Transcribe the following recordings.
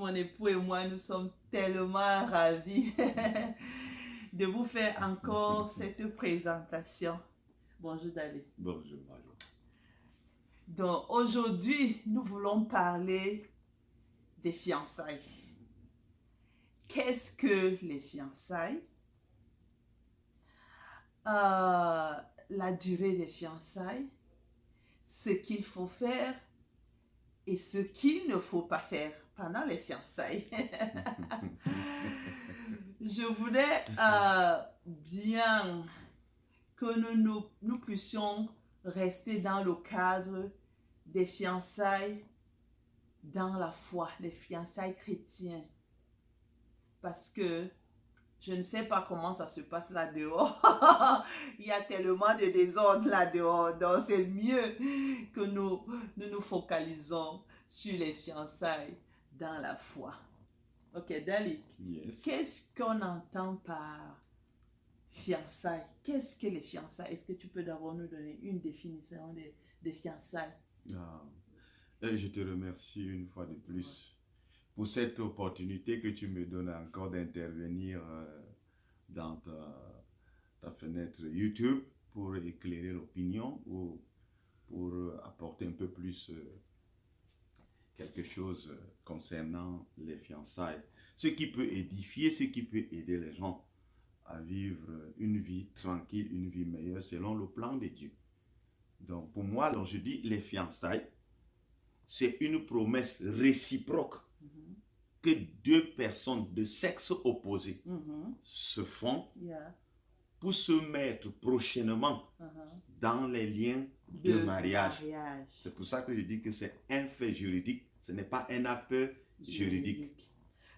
mon époux et moi, nous sommes tellement ravis de vous faire encore cette présentation. Bonjour Dali. Bonjour, bonjour. Donc aujourd'hui, nous voulons parler des fiançailles. Qu'est-ce que les fiançailles? La durée des fiançailles, ce qu'il faut faire et ce qu'il ne faut pas faire pendant les fiançailles. Je voulais bien que nous puissions rester dans le cadre des fiançailles dans la foi, les fiançailles chrétiennes. Parce que je ne sais pas comment ça se passe là dehors. Il y a tellement de désordre là dehors. Donc c'est mieux que nous focalisons sur les fiançailles dans la foi. Ok, Dali. Yes. Qu'est-ce qu'on entend par fiançailles? Qu'est-ce que les fiançailles? Est-ce que tu peux d'abord nous donner une définition des fiançailles? Je te remercie une fois de plus pour cette opportunité que tu me donnes encore d'intervenir dans ta fenêtre YouTube pour éclairer l'opinion ou pour apporter un peu plus quelque chose concernant les fiançailles. Ce qui peut édifier, ce qui peut aider les gens à vivre une vie tranquille, une vie meilleure selon le plan de Dieu. Donc pour moi, quand je dis les fiançailles, c'est une promesse réciproque que deux personnes de sexe opposé se font pour se mettre prochainement dans les liens de mariage. C'est pour ça que je dis que c'est un fait juridique, ce n'est pas un acte juridique.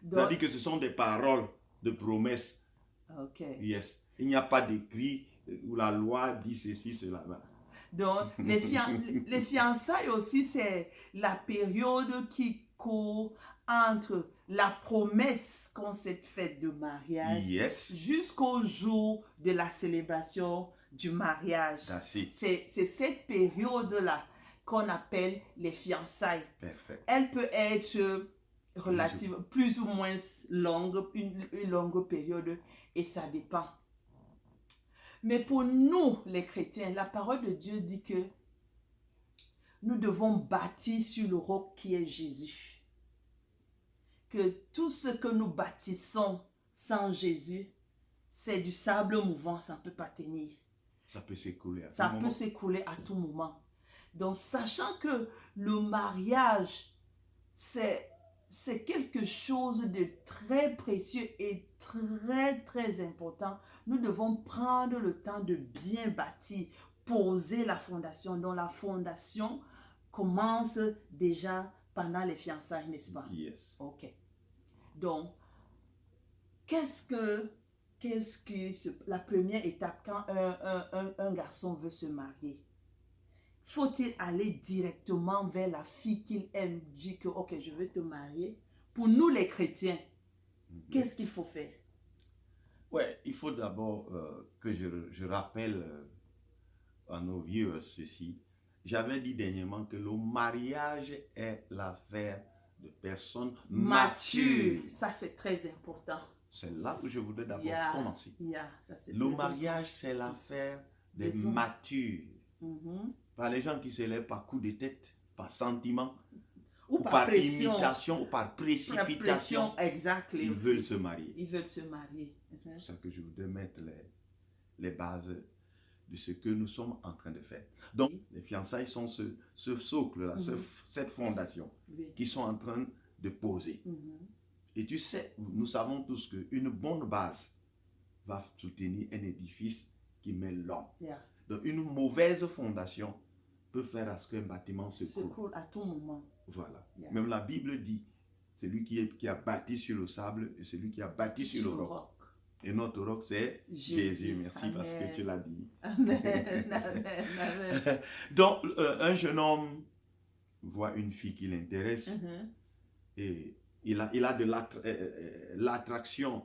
C'est-à-dire que ce sont des paroles de promesses. Okay. Yes. Il n'y a pas d'écrit où la loi dit ceci, cela. Donc, les fiançailles aussi, c'est la période qui court entre la promesse qu'on s'est faite de mariage jusqu'au jour de la célébration du mariage. C'est cette période-là qu'on appelle les fiançailles. Perfect. Elle peut être relative, plus ou moins longue, une longue période, et ça dépend. Mais pour nous, les chrétiens, la parole de Dieu dit que nous devons bâtir sur le roc qui est Jésus. Que tout ce que nous bâtissons sans Jésus, c'est du sable mouvant, ça ne peut pas tenir. Ça peut s'écouler à tout Ça moment. peut s'écouler à tout moment. Donc, sachant que le mariage, c'est quelque chose de très précieux et très, très important. Nous devons prendre le temps de bien bâtir, poser la fondation. Donc, la fondation commence déjà pendant les fiançailles, n'est-ce pas? Yes. Ok. Donc, qu'est-ce que la première étape quand un garçon veut se marier? Faut-il aller directement vers la fille qu'il aime, dire que ok, je veux te marier? Pour nous les chrétiens, qu'est-ce qu'il faut faire? Ouais, il faut d'abord que je rappelle à nos vieux ceci. J'avais dit dernièrement que le mariage est l'affaire de personnes matures. Ça, c'est très important. C'est là où je voudrais d'abord commencer. Le mariage, c'est l'affaire des matures. Par les gens qui se lèvent par coup de tête, par sentiment, ou par imitation, ou par précipitation. Exactement. Ils veulent se marier. Ils veulent se marier. C'est pour ça que je voudrais mettre les bases de ce que nous sommes en train de faire. Donc, les fiançailles sont ce socle-là, cette fondation qui sont en train de poser. Et tu sais, nous savons tous qu'une bonne base va soutenir un édifice qui met l'homme. Donc, une mauvaise fondation peut faire à ce qu'un bâtiment se coule à tout moment. Voilà. Même la Bible dit, celui qui a bâti sur le sable et celui qui a bâti sur le roc. Et notre roc, c'est Jésus. Merci. Amen. Parce que tu l'as dit. Amen. Amen. Donc, un jeune homme voit une fille qui l'intéresse et il a de l'attraction.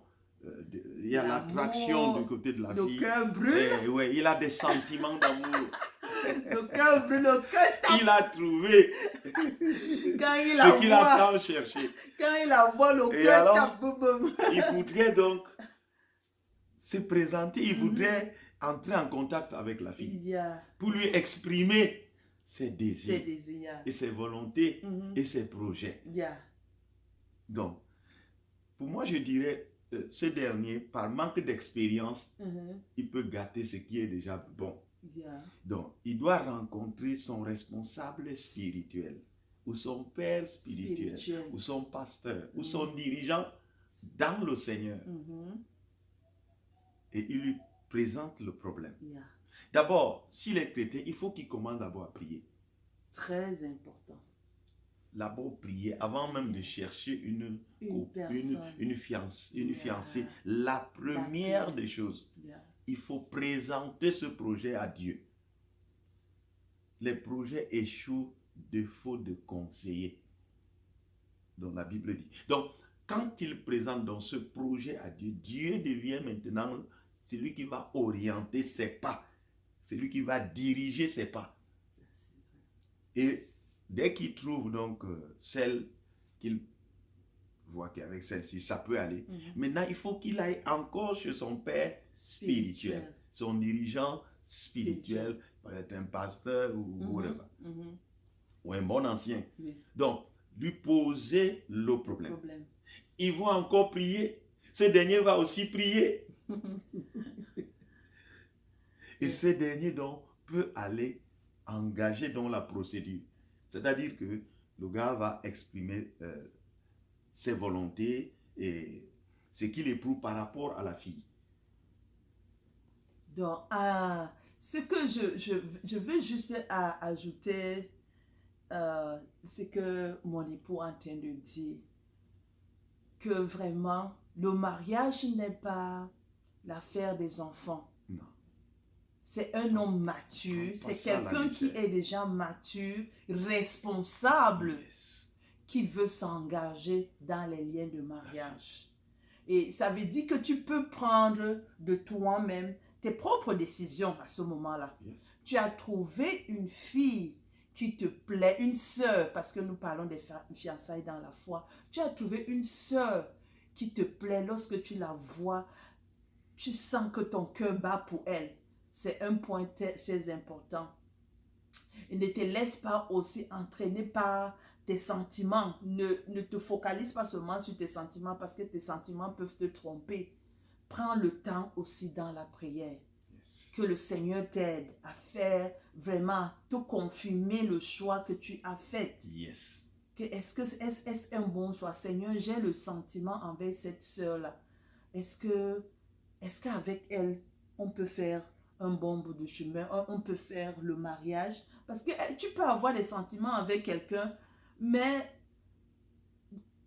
Il y a l'attraction du côté de la fille. Le cœur brûle. Ouais, il a des sentiments d'amour. Le cœur brûle, le cœur tape. Il a trouvé Quand il ce qu'il a la voit, tant cherché. quand il la voit, le Et cœur alors, tape. Boum, boum. il voudrait donc se présenter, il voudrait entrer en contact avec la fille Il y a pour lui exprimer ses ses désirs désirs. et ses volontés Mhm. et ses projets. Il y a. Donc, pour moi, je dirais, ce dernier, par manque d'expérience, Mhm. il peut gâter ce qui est déjà bon. Il y a. Donc, il doit rencontrer son responsable spirituel, ou son père spirituel, Spirituel. ou son pasteur, ou son dirigeant dans le Seigneur. Mhm. Et il lui présente le problème. Il y a. D'abord, s'il est chrétien, il faut qu'il commence d'abord à prier. Très important. D'abord prier, avant même de chercher une personne. fiancée. La première des choses, Il y a. il faut présenter ce projet à Dieu. Les projets échouent de faute de conseiller. Donc la Bible dit. Donc, quand il présente dans ce projet à Dieu, Dieu devient maintenant celui qui va orienter ses pas. Celui qui va diriger ses pas. Et dès qu'il trouve donc celle qu'il voit qu'avec celle-ci, ça peut aller. Maintenant, il faut qu'il aille encore chez son père spirituel. Son dirigeant spirituel, peut-être un pasteur ou whatever. Ou un bon ancien. Oui. Donc, lui poser le problème. Ils vont encore prier. Ce dernier va aussi prier. Et ce dernier donc peut aller engager dans la procédure. C'est-à-dire que le gars va exprimer ses volontés et ce qu'il éprouve par rapport à la fille. Donc, ce que je veux juste ajouter, c'est que mon époux est en train de dire que vraiment, le mariage n'est pas l'affaire des enfants. Non. C'est un homme mature, c'est ça, quelqu'un qui est déjà mature, responsable, Yes. qui veut s'engager dans les liens de mariage. Et ça veut dire que tu peux prendre de toi-même tes propres décisions à ce moment-là. Yes. Tu as trouvé une fille qui te plaît, une sœur, parce que nous parlons des fiançailles dans la foi. Tu as trouvé une sœur qui te plaît. Lorsque tu la vois, tu sens que ton cœur bat pour elle. C'est un point très important. Et ne te laisse pas aussi entraîner par tes sentiments. Ne te focalise pas seulement sur tes sentiments parce que tes sentiments peuvent te tromper. Prends le temps aussi dans la prière. Yes. Que le Seigneur t'aide à faire vraiment, te confirmer le choix que tu as fait. Yes. Est-ce un bon choix? Seigneur, j'ai le sentiment envers cette sœur-là. Est-ce qu'avec elle, on peut faire un bon bout de chemin, on peut faire le mariage? Parce que tu peux avoir des sentiments avec quelqu'un, mais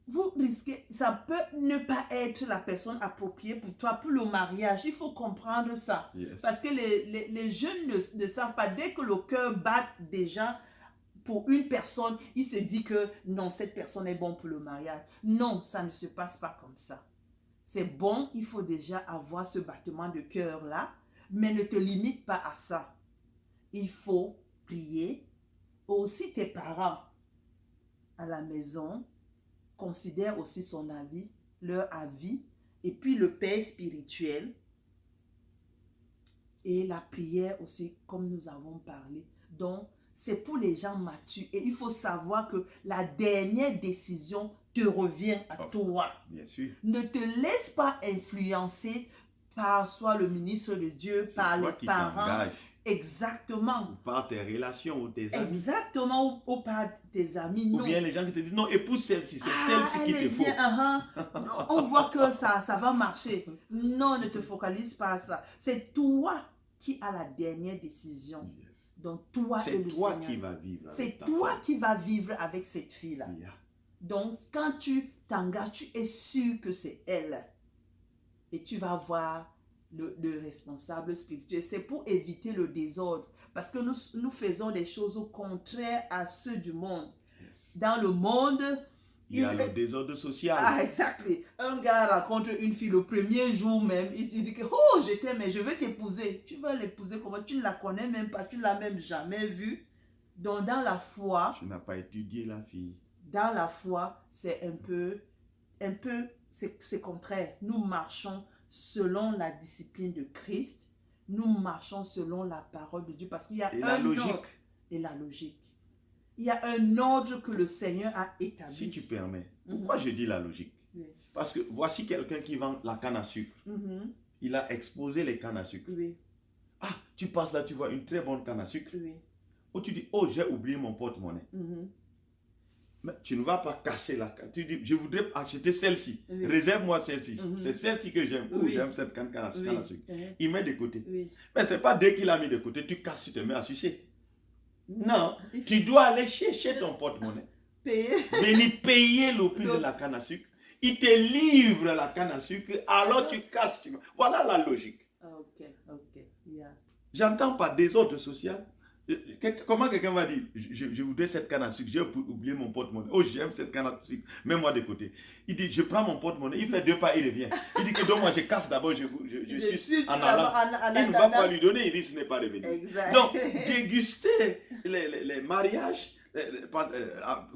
vous risquez, ça peut ne pas être la personne appropriée pour toi, pour le mariage. Il faut comprendre ça. Yes. Parce que les jeunes ne savent pas, dès que le cœur bat déjà pour une personne, il se dit que non, cette personne est bonne pour le mariage. Non, ça ne se passe pas comme ça. C'est bon, il faut déjà avoir ce battement de cœur-là, mais ne te limite pas à ça. Il faut prier. Aussi tes parents à la maison considèrent aussi son avis, leur avis, et puis le père spirituel. Et la prière aussi, comme nous avons parlé. Donc, c'est pour les gens matures. Et il faut savoir que la dernière décision te revient à toi. Bien sûr. Ne te laisse pas influencer par soit le ministre de Dieu, par les parents. Exactement. Ou par tes relations ou tes amis. Exactement. Ou par tes amis. Ou bien les gens qui te disent non, épouse celle-ci, c'est celle-ci qu'il te faut. On voit que ça va marcher. Non, ne te focalise pas à ça. C'est toi qui as la dernière décision. Yes. Donc toi et le Seigneur. C'est toi qui vas vivre. C'est toi qui vas vivre avec cette fille-là. Yeah. Donc quand tu t'engages, tu es sûr que c'est elle. Et tu vas voir le responsable spirituel. C'est pour éviter le désordre. Parce que nous faisons des choses au contraire à ceux du monde. Yes. Dans le monde, Il y a le désordre social. Ah, exactement. Un gars rencontre une fille le premier jour même, il dit que oh, je t'aime, mais je veux t'épouser. Tu vas l'épouser comment? Tu ne la connais même pas, tu ne l'as même jamais vue. Donc dans la foi, Tu n'as pas étudié la fille. dans la foi, c'est c'est contraire. Nous marchons selon la discipline de Christ. Nous marchons selon la parole de Dieu parce qu'il y a la logique. ordre et la logique. Il y a un ordre que le Seigneur a établi. Si tu permets, pourquoi je dis la logique? Oui. Parce que voici quelqu'un qui vend la canne à sucre. Il a exposé les cannes à sucre. Oui. Ah, tu passes là, tu vois une très bonne canne à sucre. Oui. Ou tu dis, oh, j'ai oublié mon porte-monnaie. Mais tu ne vas pas casser la canne. Tu dis, je voudrais acheter celle-ci. Oui. Réserve-moi celle-ci. C'est celle-ci que j'aime. Oui. J'aime cette canne à sucre. Oui. Il met de côté. Oui. Mais ce n'est pas dès qu'il a mis de côté, tu casses, tu te mets à sucer. Non, tu dois aller chercher ton porte-monnaie. Venir payer le prix de la canne à sucre. Il te livre la canne à sucre, alors tu casses. Voilà la logique. Ok. Yeah. J'entends pas désordre social. Comment quelqu'un va dire, je voudrais cette canne à sucre, j'ai oublié mon porte-monnaie. Oh, j'aime cette canne à sucre, mets-moi de côté. Il dit, je prends mon porte-monée, il fait 2 pas, il revient. Il dit que donc moi je casse d'abord, je suis en allant. Il ne va pas lui donner, il risque de ne pas revenir. Exact. Donc, déguster les mariages,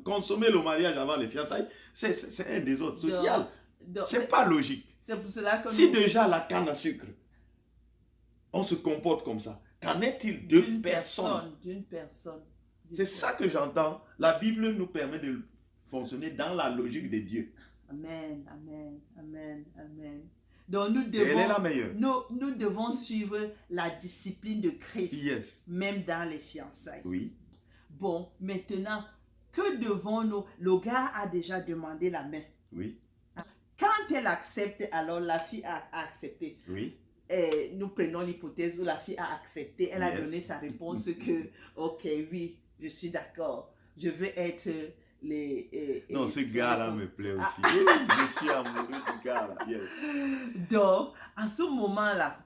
consommer le mariage avant les fiançailles, c'est un désordre social. C'est pas logique. C'est pour cela que si déjà la canne à sucre, on se comporte comme ça, qu'en est-il d'une personne? D'une personne. C'est ça que j'entends. La Bible nous permet de fonctionner dans la logique de Dieu. Amen. Donc nous Elle est la meilleure. Nous devons suivre la discipline de Christ, Yes. même dans les fiançailles. Oui. Bon, maintenant, que devons-nous? Le gars a déjà demandé la main. Oui. Quand elle accepte, alors la fille a accepté. Oui. Et nous prenons l'hypothèse où la fille a accepté. Elle a donné sa réponse que, ok, oui, je suis d'accord. Je veux être non, ce gars-là me plaît aussi. Je suis amoureux du gars-là. Yes. Donc, en ce moment-là,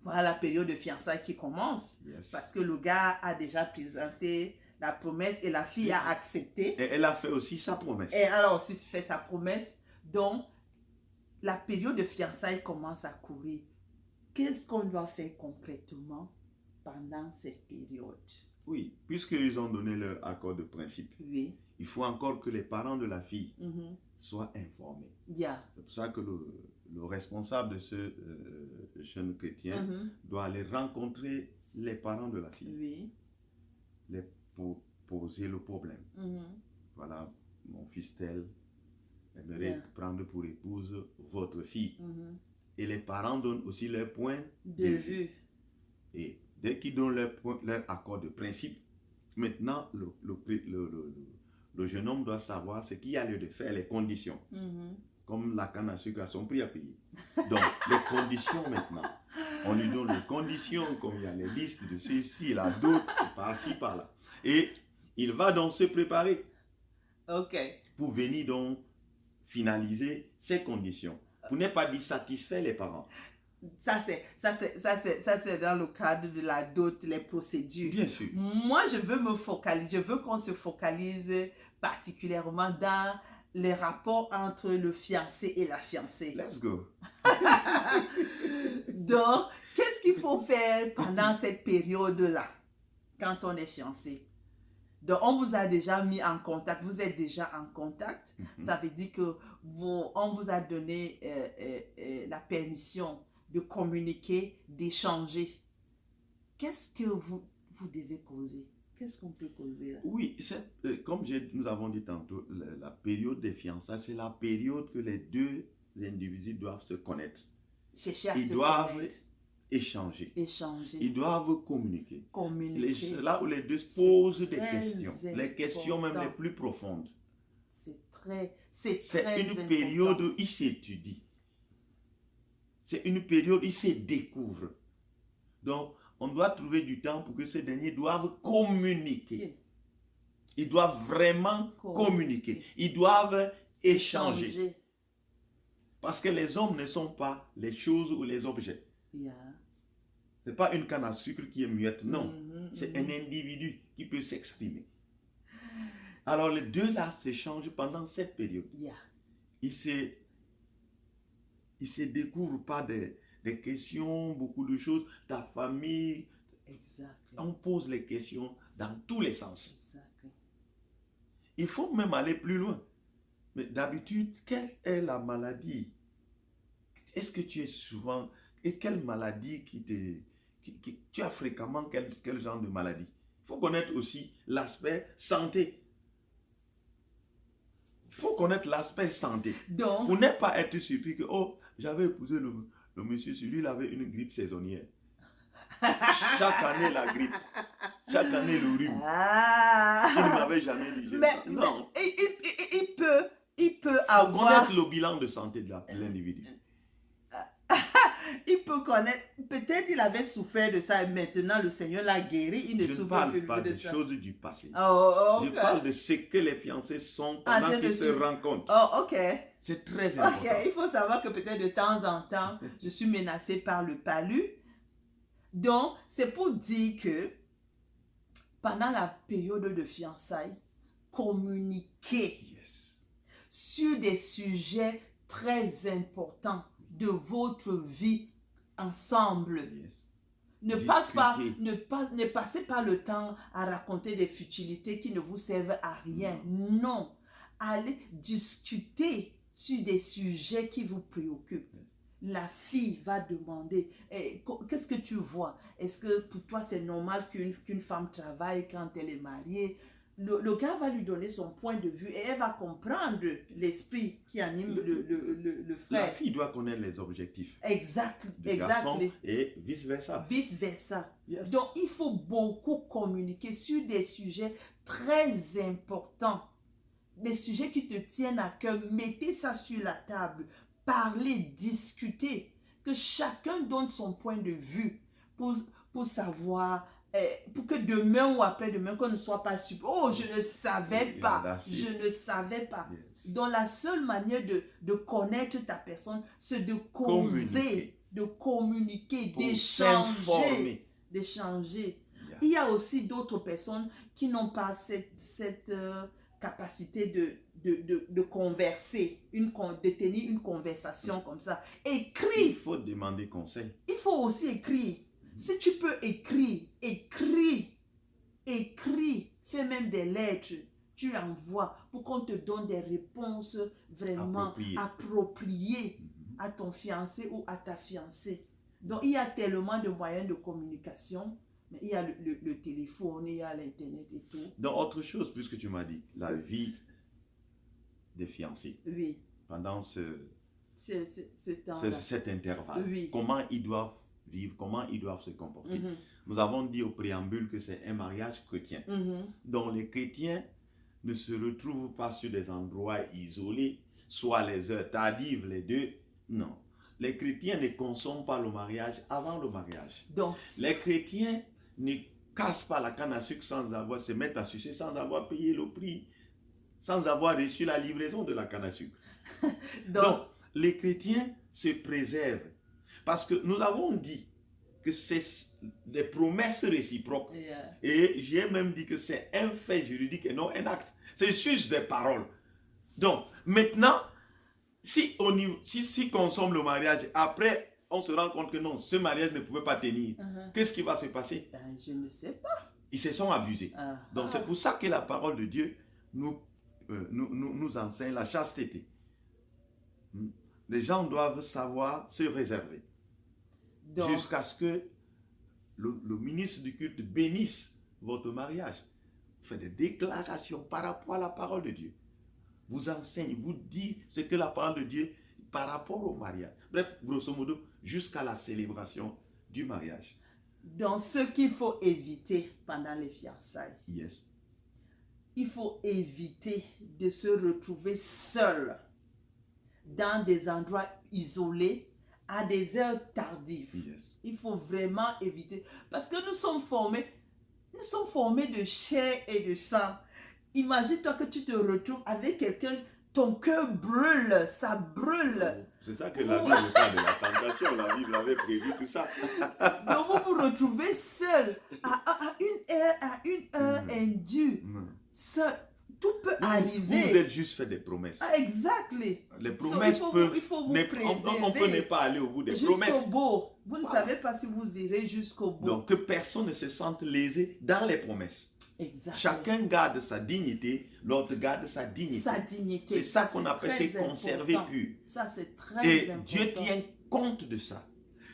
voilà la période de fiançailles qui commence. Yes. Parce que le gars a déjà présenté la promesse et la fille a accepté. Et elle a fait aussi sa promesse. Et elle a aussi fait sa promesse. Donc, la période de fiançailles commence à courir. Qu'est-ce qu'on doit faire concrètement pendant cette période? Oui, puisqu'ils ont donné leur accord de principe, Oui. il faut encore que les parents de la fille soient informés. Yeah. C'est pour ça que le responsable de ce jeune chrétien doit aller rencontrer les parents de la fille. Oui. Pour poser le problème. Voilà, mon fils tel aimerait prendre pour épouse votre fille. Et les parents donnent aussi leur point de vue. Et dès qu'ils donnent leur accord de principe, maintenant le jeune homme doit savoir ce qu'il y a lieu de faire, les conditions. Comme la canne à sucre a son prix à payer. Donc, les conditions maintenant. On lui donne les conditions, comme il y a les listes de ceci, là, d'autres, par-ci, par-là. Et il va donc se préparer. Ok. Pour venir donc finaliser ces conditions. Pour ne pas dissatisfaire les parents. Ça c'est dans le cadre de la dot, les procédures. Bien sûr. Moi, je veux qu'on se focalise particulièrement dans les rapports entre le fiancé et la fiancée. Let's go. Donc, qu'est-ce qu'il faut faire pendant cette période-là, quand on est fiancé? Donc, on vous a déjà mis en contact, vous êtes déjà en contact. Ça veut dire que on vous a donné la permission de communiquer, d'échanger. Qu'est-ce que vous devez causer? Qu'est-ce qu'on peut causer là? Oui, comme nous avons dit tantôt, la période des fiançailles, c'est la période que les deux individus doivent se connaître. Chercher à Ils se doivent connaître. échanger. Ils Ils doivent communiquer. Là où les deux se posent des questions. Les questions même les plus profondes. C'est une période où ils s'étudient. C'est une période où ils se découvrent. Donc, on doit trouver du temps pour que ces derniers doivent communiquer. Ils doivent vraiment communiquer. Ils doivent échanger. Parce que les hommes ne sont pas les choses ou les objets. Yeah. Ce n'est pas une canne à sucre qui est muette, non. C'est un individu qui peut s'exprimer. Alors les deux là s'échangent pendant cette période. Yeah. Ils se découvrent pas des questions, beaucoup de choses, ta famille. Exactly. On pose les questions dans tous les sens. Exactly. Il faut même aller plus loin. Mais d'habitude, quelle est la maladie? Est-ce que tu es souvent... Et quelle maladie tu as fréquemment quel genre de maladie? Il faut connaître aussi l'aspect santé. Il faut connaître l'aspect santé. Donc, Pour ne pas être surpris que, oh, j'avais épousé le monsieur, celui il avait une grippe saisonnière. Chaque année, la grippe. Chaque année, le rhume. Il ne m'avait jamais dit. Non. Il peut Il faut avoir... connaître le bilan de santé de l'individu. Il peut connaître... Peut-être il avait souffert de ça et maintenant le Seigneur l'a guéri. Il ne Je ne souffre parle plus pas de des ça. choses du passé. Oh, Je ok. parle de ce que les fiancés sont pendant train de qu'ils se suivre. rencontrent. Oh, ok. C'est très Ok, important. il faut savoir que peut-être de temps en temps, je suis menacée par le palu. Donc, c'est pour dire que pendant la période de fiançailles, communiquer Yes. sur des sujets très importants de votre vie ensemble. Yes. Ne passez pas le temps à raconter des futilités qui ne vous servent à rien. Non. Allez discuter sur des sujets qui vous préoccupent. La fille va demander, qu'est-ce que tu vois? Est-ce que pour toi c'est normal qu'une femme travaille quand elle est mariée? Le gars va lui donner son point de vue et elle va comprendre l'esprit qui anime le La frère. fille doit connaître les objectifs Exactly. du garçon et vice-versa. Vice-versa. Yes. Donc, il faut beaucoup communiquer sur des sujets très importants. Des sujets qui te tiennent à cœur. Mettez ça sur la table. Parlez, discutez. Que chacun donne son point de vue pour savoir, pour que demain ou après-demain, qu'on ne soit pas super. Oh, je ne savais pas. Je ne savais pas. Yes. Donc, la seule manière de connaître ta personne, c'est de causer, de communiquer, Pour d'échanger. s'informer. D'échanger. Yeah. Il y a aussi d'autres personnes qui n'ont pas cette capacité de converser, de tenir une conversation comme ça. Il Écris. faut demander conseil. Il faut aussi écrire. Si tu peux écrire, écris. Fais même des lettres. Tu envoies pour qu'on te donne des réponses vraiment appropriées à ton fiancé ou à ta fiancée. Donc, il y a tellement de moyens de communication. Mais il y a le téléphone, il y a l'internet et tout. Donc, autre chose, puisque tu m'as dit, la vie des fiancés. Oui. Pendant temps-là. cet intervalle. Oui. Comment ils doivent vivre, comment ils doivent se comporter. Mhm. Nous avons dit au préambule que c'est un mariage chrétien. Mhm. Donc, les chrétiens ne se retrouvent pas sur des endroits isolés, soit les heures tardives, les deux. Non. Les chrétiens ne consomment pas le mariage avant le mariage. Donc, Les chrétiens ne cassent pas la canne à sucre sans avoir se mettre à sucer, sans avoir payé le prix, sans avoir reçu la livraison de la canne à sucre. Donc, les chrétiens se préservent. Parce que nous avons dit que c'est des promesses réciproques. yeah. Et j'ai même dit que c'est un fait juridique et non un acte. C'est juste des paroles. Donc, maintenant, si consomme le mariage, après, on se rend compte que non, ce mariage ne pouvait pas tenir. Qu'est-ce qui va se passer? Ben, je ne sais pas. Ils se sont abusés. Donc, c'est pour ça que la parole de Dieu nous enseigne la chasteté. Les gens doivent savoir se réserver. Jusqu'à ce que le ministre du culte bénisse votre mariage. Fait des déclarations par rapport à la parole de Dieu. Vous enseigne, vous dit ce que la parole de Dieu par rapport au mariage. Bref, grosso modo, jusqu'à la célébration du mariage. Donc, ce qu'il faut éviter pendant les fiançailles. Yes. Il faut éviter de se retrouver seul dans des endroits isolés à des heures tardives. Yes. Il faut vraiment éviter. Parce que nous sommes formés de chair et de sang. Imagine-toi que tu te retrouves avec quelqu'un, ton cœur brûle, ça brûle. C'est ça que la Bible parle de la tentation. La Bible avait prévu tout ça. Donc vous vous retrouvez seul à une heure indue. Seul. tout peut arriver. Vous êtes juste fait des promesses. Ah, exactly. Les promesses peuvent... Il faut vous on préserver peut ne pas aller au bout des promesses. jusqu'au bout. Vous ne savez pas si vous irez jusqu'au bout. Donc que personne ne se sente lésé dans les promesses. Exactement. Chacun garde sa dignité, l'autre garde sa dignité. Sa dignité. C'est ça qu'on appelle se conserver pur. Ça, c'est très Et important. Dieu tient compte de ça.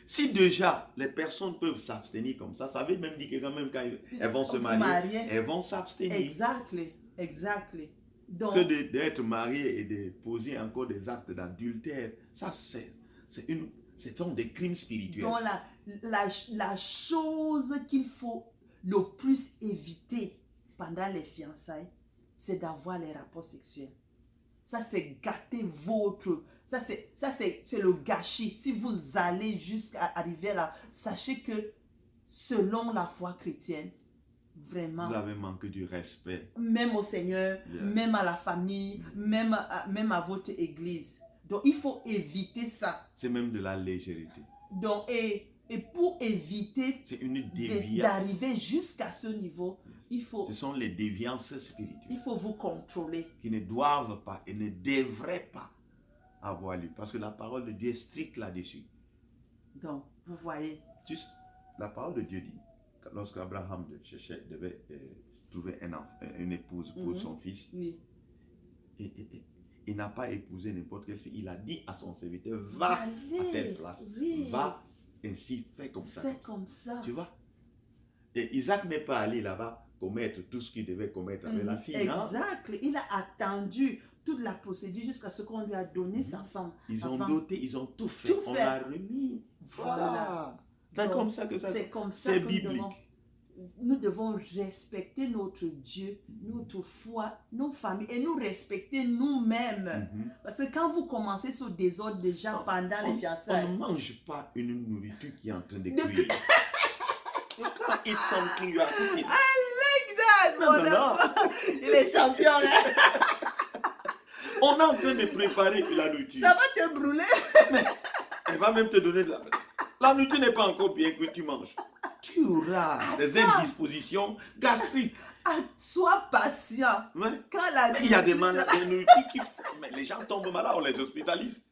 Si déjà les personnes peuvent s'abstenir comme ça veut même dire que quand même quand elles vont se marier, elles vont s'abstenir. Exactly. Exactly. Donc, Que d'être marié et de poser encore des actes d'adultère, ça ce sont des crimes spirituels. donc la chose qu'il faut le plus éviter pendant les fiançailles, c'est d'avoir les rapports sexuels. Ça, c'est gâter votre... Ça, c'est le gâchis. Si vous allez jusqu'à arriver là, sachez que selon la foi chrétienne, vraiment... Vous avez manqué du respect. Même au Seigneur, même à la famille, même à votre église. Donc, il faut éviter ça. C'est même de la légèreté. Donc, et pour éviter c'est une déviance d'arriver jusqu'à ce niveau, ce sont les déviances spirituelles. Il faut vous contrôler. Qui ne doivent pas et ne devraient pas avoir lieu. Parce que la parole de Dieu est stricte là-dessus. Donc, vous voyez. Juste, la parole de Dieu dit, lorsque Abraham devait trouver une épouse pour son fils, oui. Il n'a pas épousé n'importe quelle fille. Il a dit à son serviteur, va à telle place. Oui. Va ainsi, fais comme ça. Fais comme ça. Tu vois? Et Isaac n'est pas allé là-bas commettre tout ce qu'il devait commettre avec la fille. Exact. Il a attendu toute la procédure jusqu'à ce qu'on lui a donné sa femme. Ils ont doté, ils ont tout fait. On l'a remis. Voilà. C'est comme ça que ça. C'est comme ça c'est biblique. Nous devons respecter notre Dieu, notre foi, nos familles et nous respecter nous-mêmes. Parce que quand vous commencez ce désordre déjà pendant les fiançailles... On ne mange pas une nourriture qui est en train de cuire. You can't eat something you are cooking. I like that! Non. Il est champion, hein? On est en train de préparer la nourriture. Ça va te brûler. Mais elle va même te donner de la... La nourriture n'est pas encore bien que tu manges. Tu auras des indispositions gastriques. Sois patient. Ouais. Quand il y a des nourritures qui... Mais les gens tombent malades, on les hospitalise.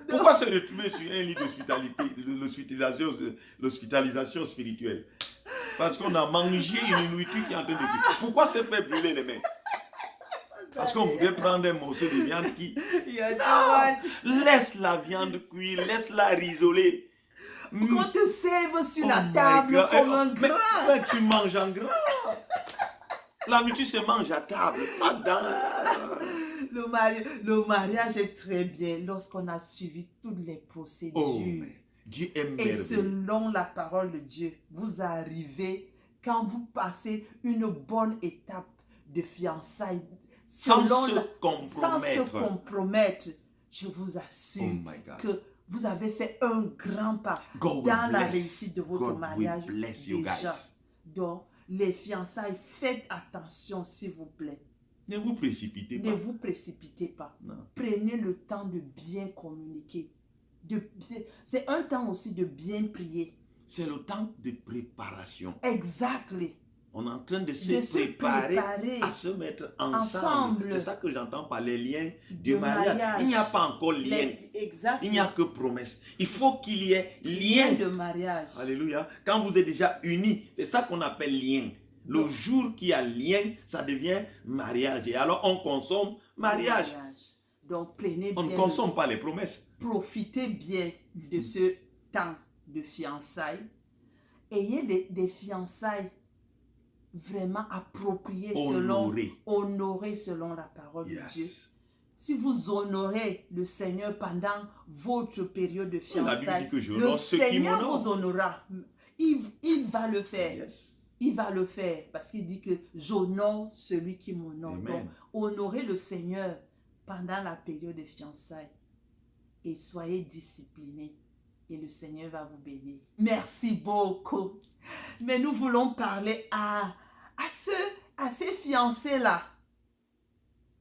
Pourquoi se retrouver sur un lit d'hospitalité, l'hospitalisation spirituelle? Parce qu'on a mangé une nourriture qui est en train de cuire. Pourquoi se faire brûler les mains? Parce qu'on voudrait prendre un morceau de viande qui... Non! Laisse la viande cuire, laisse-la risoler. Qu'on te serve sur la table comme un gras. Mais tu manges en gras. La nourriture se mange à table, pas dans... Le mariage est très bien lorsqu'on a suivi toutes les procédures. Oh, Dieu est merveilleux. Et selon la parole de Dieu, vous arrivez, quand vous passez une bonne étape de fiançailles, sans se compromettre, je vous assure que vous avez fait un grand pas dans la réussite de votre mariage déjà. Donc, les fiançailles, faites attention s'il vous plaît. Ne vous précipitez pas. Ne vous précipitez pas. Non. Prenez le temps de bien communiquer. C'est un temps aussi de bien prier. C'est le temps de préparation. Exactly. On est en train de se préparer à se mettre ensemble. C'est ça que j'entends par les liens du mariage. Il n'y a pas encore lien. Il n'y a que promesse. Il faut qu'il y ait lien de mariage. Alléluia. Quand vous êtes déjà unis, c'est ça qu'on appelle lien. Le jour qu'il y a lien, ça devient mariage. Et alors on consomme mariage. Donc prenez bien. On ne consomme pas les promesses. Profitez bien de ce temps de fiançailles. Ayez des fiançailles vraiment appropriées, honorées selon la parole de Dieu. Si vous honorez le Seigneur pendant votre période de fiançailles, le Seigneur vous honorera. Il va le faire. Il va le faire parce qu'il dit que j'honore celui qui m'honore. Donc, honorez le Seigneur pendant la période de fiançailles et soyez disciplinés et le Seigneur va vous bénir. Merci beaucoup. Mais nous voulons parler à ces fiancés-là.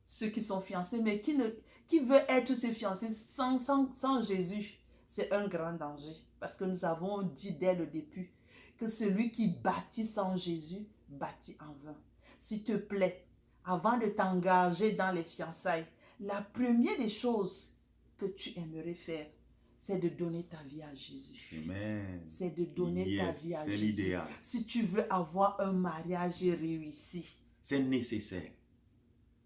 Ceux qui sont fiancés, mais qui veulent être ces fiancés sans Jésus. C'est un grand danger. Parce que nous avons dit dès le début que celui qui bâtit sans Jésus, bâtit en vain. S'il te plaît, avant de t'engager dans les fiançailles, la première des choses que tu aimerais faire, c'est de donner ta vie à Jésus. Amen. C'est de donner ta Yes, vie à c'est Jésus. l'idéal. Si tu veux avoir un mariage réussi, C'est nécessaire.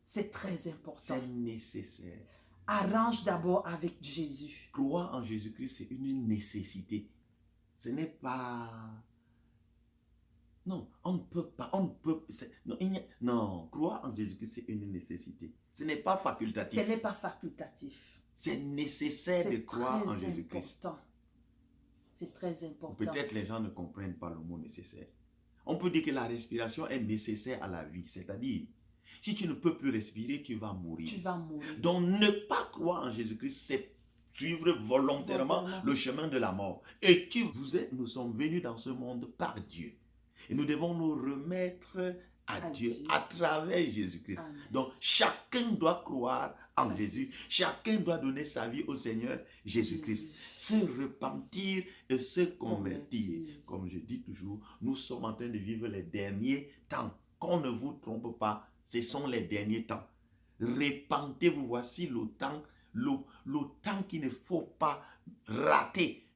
c'est très important. C'est nécessaire. Arrange d'abord avec Jésus. Croire en Jésus-Christ, c'est une nécessité. Ce n'est pas... Non, on ne peut pas, on ne peut... Non, non, croire en Jésus-Christ, c'est une nécessité. Ce n'est pas facultatif. Ce n'est pas facultatif. C'est nécessaire de croire en Jésus-Christ. C'est très important. Peut-être les gens ne comprennent pas le mot nécessaire. On peut dire que la respiration est nécessaire à la vie. C'est-à-dire, si tu ne peux plus respirer, tu vas mourir. Tu vas mourir. Donc, ne pas croire en Jésus-Christ, c'est suivre volontairement le chemin de la mort. Et nous sommes venus dans ce monde par Dieu. Et nous devons nous remettre à Dieu à travers Jésus-Christ. Donc, chacun doit croire en Jésus. Chacun doit donner sa vie au Seigneur Jésus-Christ. Se repentir et se convertir. Comme je dis toujours, nous sommes en train de vivre les derniers temps. Qu'on ne vous trompe pas, ce sont les derniers temps. Repentez-vous, voici le temps qu'il ne faut pas rater.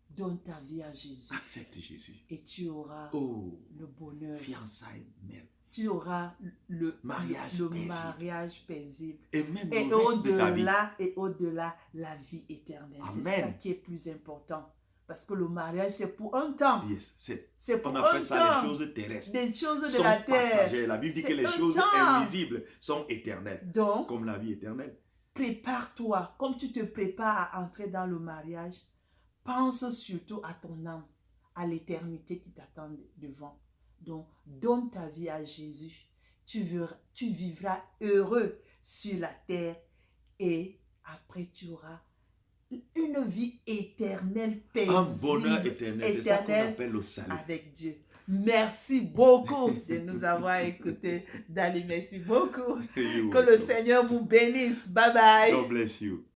Donne ta vie à Jésus. Accepte Jésus. Et tu auras le bonheur. Fiançailles, mère. Tu auras le mariage paisible. Et même et au-delà, la vie éternelle. C'est ça qui est plus important. Parce que le mariage, c'est pour un temps. Yes, c'est pour on un appelle ça temps. les choses terrestres. Des choses de la terre. Passagères. La Bible dit que les choses invisibles sont éternelles. Donc, comme la vie éternelle. Prépare-toi. Comme tu te prépares à entrer dans le mariage, pense surtout à ton âme, à l'éternité qui t'attend devant. Donc, donne ta vie à Jésus. Tu vivras heureux sur la terre et après tu auras une vie éternelle, paisible. Un bonheur éternel, c'est ça qu'on appelle le salut. Avec Dieu. Merci beaucoup de nous avoir écoutés. Dali, merci beaucoup. Que le Seigneur vous bénisse. Bye bye. God bless you.